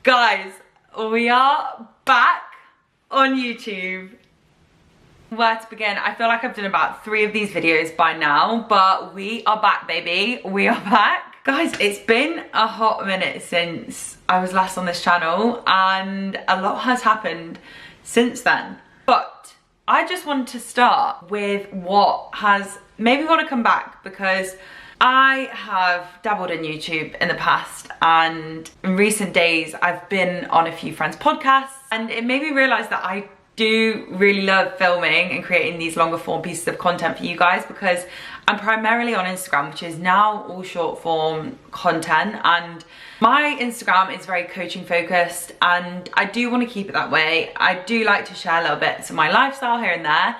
Guys, we are back on YouTube. Where to begin? I feel like I've done about 3 of these videos by now, but we are back, baby. We are back. Guys, it's been a hot minute since I was last on this channel, and a lot has happened since then. But I just wanted to start with what has made me want to come back, because I have dabbled in YouTube in the past, and in recent days I've been on a few friends' podcasts, and it made me realise that I do really love filming and creating these longer form pieces of content for you guys, because I'm primarily on Instagram, which is now all short form content, and my Instagram is very coaching focused, and I do want to keep it that way. I do like to share little bits of my lifestyle here and there,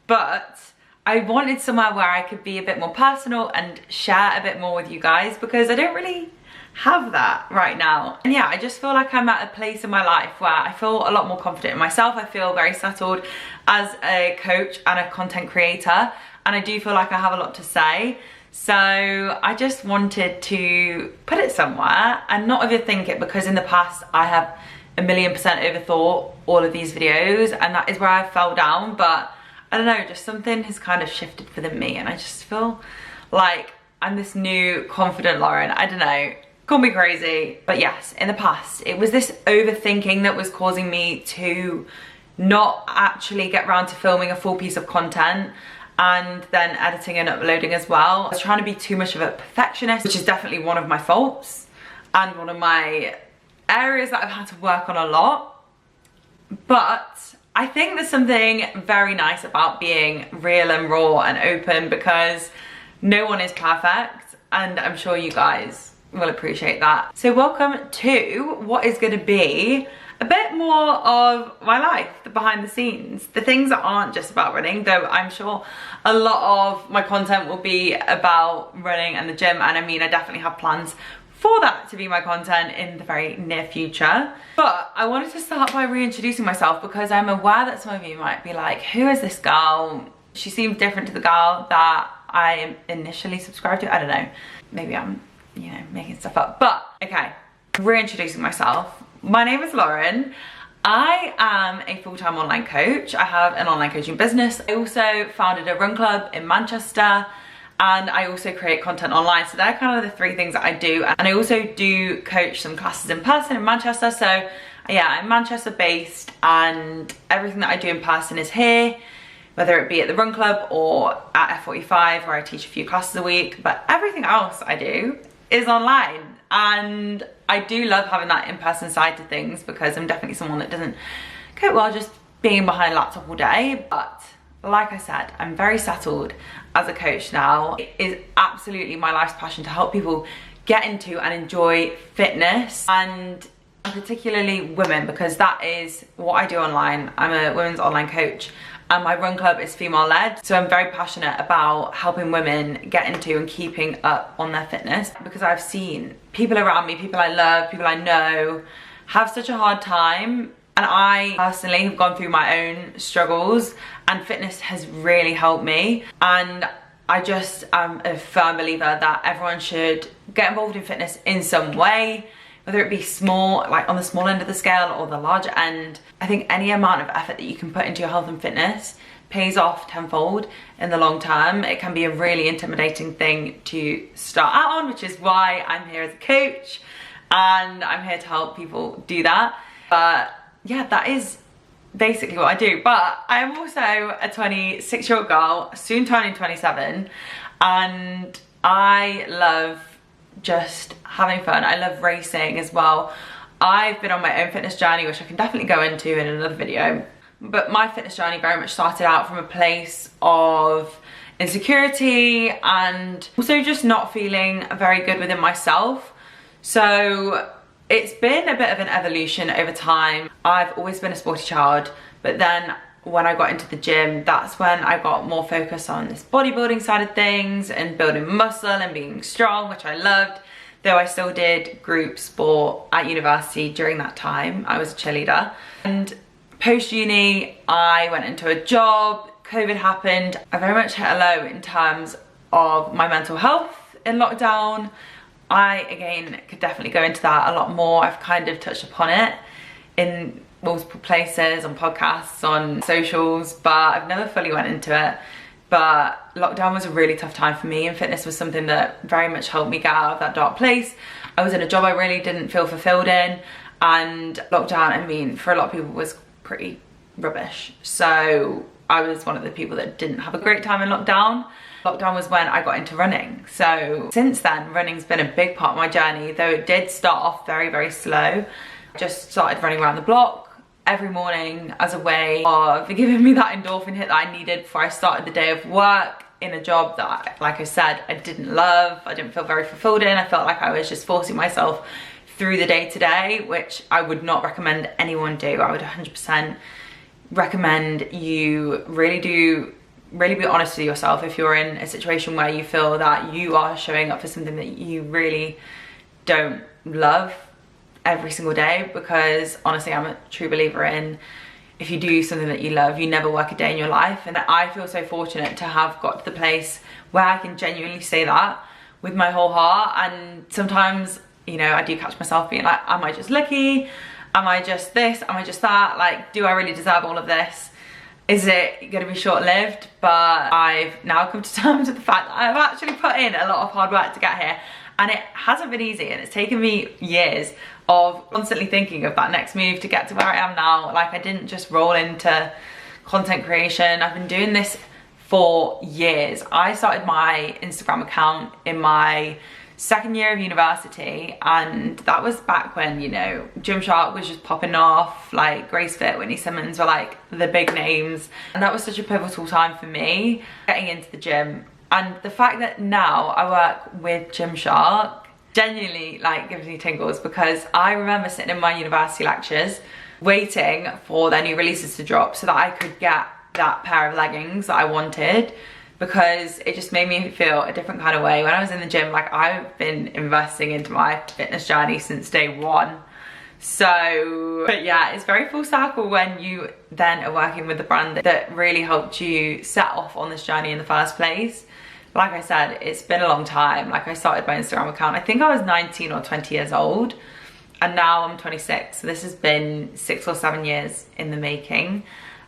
but I wanted somewhere where I could be a bit more personal and share a bit more with you guys, because I don't really have that right now. And yeah, I just feel like I'm at a place in my life where I feel a lot more confident in myself. I feel very settled as a coach and a content creator, and I do feel like I have a lot to say. So I just wanted to put it somewhere and not overthink it, because in the past I have 1,000,000% overthought all of these videos, and that is where I fell down. But I don't know, just something has kind of shifted within me, and I just feel like I'm this new confident Lauren. I don't know, call me crazy. But yes, in the past it was this overthinking that was causing me to not actually get around to filming a full piece of content and then editing and uploading as well. I was trying to be too much of a perfectionist, which is definitely one of my faults and one of my areas that I've had to work on a lot. But I think there's something very nice about being real and raw and open, because no one is perfect, and I'm sure you guys will appreciate that. So welcome to what is going to be a bit more of my life, the behind the scenes, the things that aren't just about running, though I'm sure a lot of my content will be about running and the gym, and I mean, I definitely have plans for that to be my content in the very near future. But I wanted to start by reintroducing myself, because I'm aware that some of you might be like, who is this girl? She seems different to the girl that I initially subscribed to. I don't know, maybe I'm, you know, making stuff up. But okay, reintroducing myself. My name is Lauren. I am a full-time online coach. I have an online coaching business. I also founded a run club in Manchester, and I also create content online. So they're kind of the 3 things that I do. And I also do coach some classes in person in Manchester. So yeah, I'm Manchester based, and everything that I do in person is here, whether it be at the run club or at F45, where I teach a few classes a week. But everything else I do is online. And I do love having that in-person side to things, because I'm definitely someone that doesn't cope well just being behind a laptop all day. But like I said, I'm very settled as a coach now. It is absolutely my life's passion to help people get into and enjoy fitness, and particularly women, because that is what I do online. I'm a women's online coach, and my run club is female led. So I'm very passionate about helping women get into and keeping up on their fitness, because I've seen people around me, people I love, people I know, have such a hard time. And I personally have gone through my own struggles, and fitness has really helped me. And I just am a firm believer that everyone should get involved in fitness in some way, whether it be small, like on the small end of the scale, or the larger end. I think any amount of effort that you can put into your health and fitness pays off tenfold in the long term. It can be a really intimidating thing to start out on, which is why I'm here as a coach, and I'm here to help people do that. But yeah, that is basically what I do. But I am also a 26-year-old girl, soon turning 27, and I love just having fun. I love racing as well. I've been on my own fitness journey, which I can definitely go into in another video. But my fitness journey very much started out from a place of insecurity, and also just not feeling very good within myself. So it's been a bit of an evolution over time. I've always been a sporty child, but then when I got into the gym, that's when I got more focused on this bodybuilding side of things and building muscle and being strong, which I loved, though I still did group sport at university during that time. I was a cheerleader. And post-uni, I went into a job, COVID happened. I very much hit a low in terms of my mental health in lockdown. I, again, could definitely go into that a lot more. I've kind of touched upon it in multiple places, on podcasts, on socials, but I've never fully went into it. But lockdown was a really tough time for me, and fitness was something that very much helped me get out of that dark place. I was in a job I really didn't feel fulfilled in, and lockdown, I mean, for a lot of people was pretty rubbish. So I was one of the people that didn't have a great time in lockdown. Lockdown was when I got into running. So since then, running's been a big part of my journey, though it did start off very, very slow. Just started running around the block every morning as a way of giving me that endorphin hit that I needed before I started the day of work in a job that, like I said, I didn't love, I didn't feel very fulfilled in. I felt like I was just forcing myself through the day to day, which I would not recommend anyone do. I would 100% recommend you really be honest with yourself if you're in a situation where you feel that you are showing up for something that you really don't love every single day, because honestly, I'm a true believer in, if you do something that you love, you never work a day in your life. And I feel so fortunate to have got to the place where I can genuinely say that with my whole heart. And sometimes, you know, I do catch myself being like, am I just lucky? Am I just this? Am I just that? Like, do I really deserve all of this? Is it going to be short-lived? But I've now come to terms with the fact that I've actually put in a lot of hard work to get here, and it hasn't been easy, and it's taken me years of constantly thinking of that next move to get to where I am now. Like, I didn't just roll into content creation. I've been doing this for years. I started my Instagram account in my second year of university, and that was back when, you know, GYMSHARK was just popping off, like Grace Fit, Whitney Simmons were like the big names, and that was such a pivotal time for me getting into the gym. And the fact that now I work with GYMSHARK genuinely like gives me tingles, because I remember sitting in my university lectures waiting for their new releases to drop so that I could get that pair of leggings that I wanted, because it just made me feel a different kind of way when I was in the gym. Like, I've been investing into my fitness journey since day one. So, but yeah, it's very full circle when you then are working with the brand that really helped you set off on this journey in the first place. Like I said, it's been a long time. Like, I started my Instagram account, I think I was 19 or 20 years old, and now I'm 26. So this has been 6 or 7 years in the making.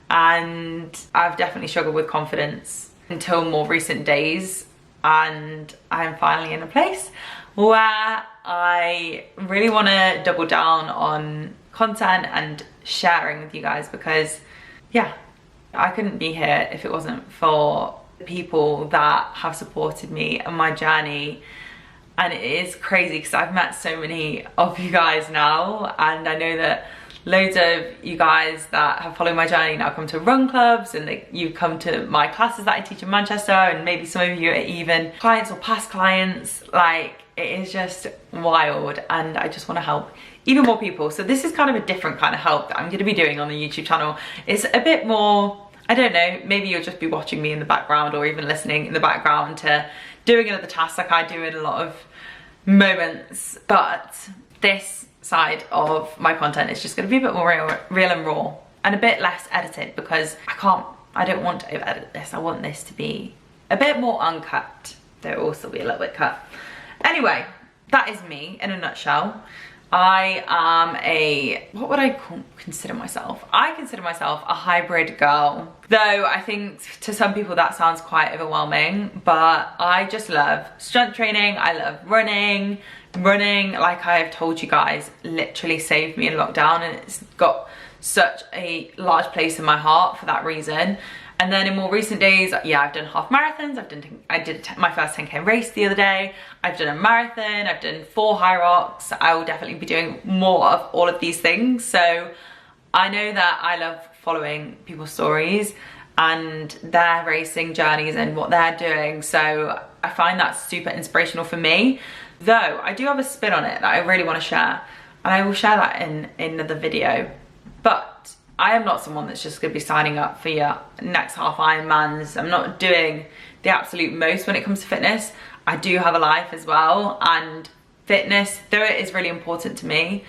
And I've definitely struggled with confidence until more recent days, and I'm finally in a place where I really want to double down on content and sharing with you guys, because yeah, I couldn't be here if it wasn't for the people that have supported me and my journey. And it is crazy because I've met so many of you guys now, and I know that loads of you guys that have followed my journey now come to run clubs, and you come to my classes that I teach in Manchester, and maybe some of you are even clients or past clients. Like, it is just wild, and I just want to help even more people. So this is kind of a different kind of help that I'm going to be doing on the YouTube channel. It's a bit more, I don't know, maybe you'll just be watching me in the background, or even listening in the background to doing another task like I do in a lot of moments. But this side of my content is just going to be a bit more real and raw, and a bit less edited, because I don't want to over edit this. I want this to be a bit more uncut, though it will also be a little bit cut. Anyway, that is me in a nutshell. I am what would I consider myself? I consider myself a hybrid girl, though I think to some people that sounds quite overwhelming, but I just love strength training. I love running. Running, like I've told you guys, literally saved me in lockdown, and it's got such a large place in my heart for that reason. And then in more recent days, yeah, I've done half marathons. I did my first 10K race the other day. I've done a marathon. I've done 4 high rocks. I will definitely be doing more of all of these things. So I know that I love following people's stories and their racing journeys and what they're doing. So I find that super inspirational for me. Though I do have a spin on it that I really want to share, and I will share that in another video. But I am not someone that's just going to be signing up for your next half Ironmans. I'm not doing the absolute most when it comes to fitness. I do have a life as well, and fitness, though it is really important to me,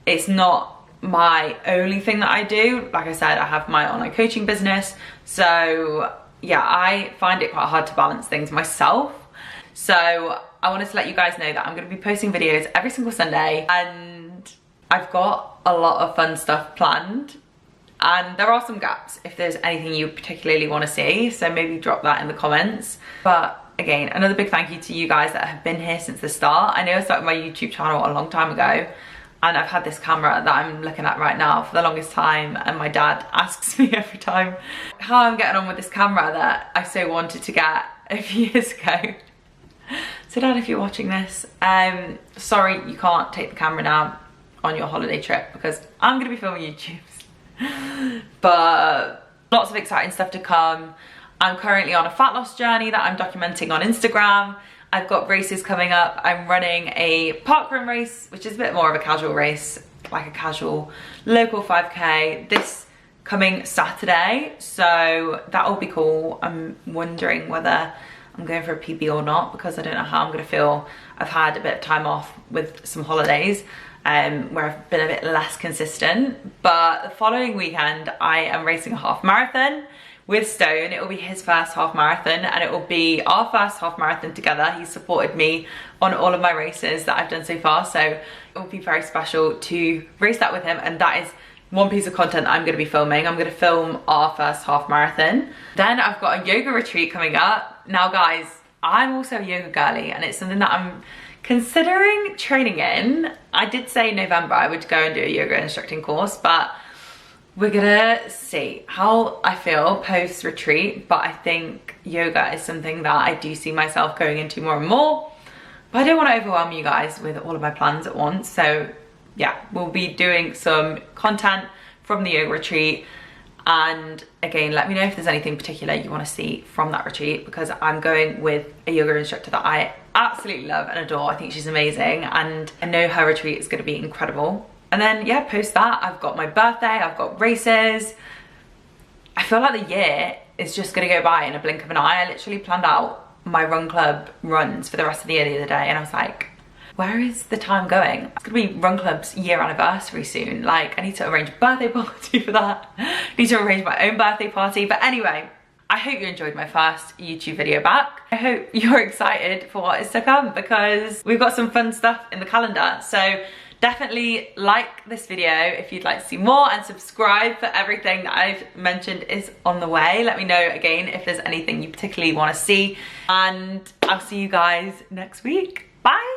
it's not my only thing that I do. Like I said, I have my online coaching business, so yeah, I find it quite hard to balance things myself. So I wanted to let you guys know that I'm going to be posting videos every single Sunday, and I've got a lot of fun stuff planned. And there are some gaps if there's anything you particularly want to see, so maybe drop that in the comments. But again, another big thank you to you guys that have been here since the start. I know I started my YouTube channel a long time ago, and I've had this camera that I'm looking at right now for the longest time, and my dad asks me every time how I'm getting on with this camera that I so wanted to get a few years ago. So Dad, if you're watching this, sorry you can't take the camera now on your holiday trip because I'm gonna be filming YouTubes. But lots of exciting stuff to come. I'm currently on a fat loss journey that I'm documenting on Instagram. I've got races coming up. I'm running a parkrun race, which is a bit more of a casual race, like a casual local 5K this coming Saturday. So that'll be cool. I'm wondering whether I'm going for a PB or not because I don't know how I'm gonna feel. I've had a bit of time off with some holidays where I've been a bit less consistent. But the following weekend, I am racing a half marathon with Stone. It will be his first half marathon, and it will be our first half marathon together. He's supported me on all of my races that I've done so far, so it will be very special to race that with him, and that is one piece of content that I'm going to be filming. I'm going to film our first half marathon. Then I've got a yoga retreat coming up. Now guys, I'm also a yoga girly, and it's something that I'm considering training in. I did say in November I would go and do a yoga instructing course, but we're gonna see how I feel post retreat. But I think yoga is something that I do see myself going into more and more, but I don't want to overwhelm you guys with all of my plans at once. So yeah, we'll be doing some content from the yoga retreat, and again, let me know if there's anything particular you want to see from that retreat, because I'm going with a yoga instructor that I absolutely love and adore. I think she's amazing, and I know her retreat is going to be incredible. And then yeah, post that, I've got my birthday, I've got races. I feel like the year is just gonna go by in a blink of an eye. I literally planned out my run club runs for the rest of the year the other day, and I was like, where is the time going? It's gonna be run club's year anniversary soon. Like, I need to arrange a birthday party for that. I need to arrange my own birthday party. But anyway, I hope you enjoyed my first YouTube video back. I hope you're excited for what is to come, because we've got some fun stuff in the calendar. So definitely like this video if you'd like to see more, and subscribe for everything that I've mentioned is on the way. Let me know again if there's anything you particularly want to see, and I'll see you guys next week. Bye.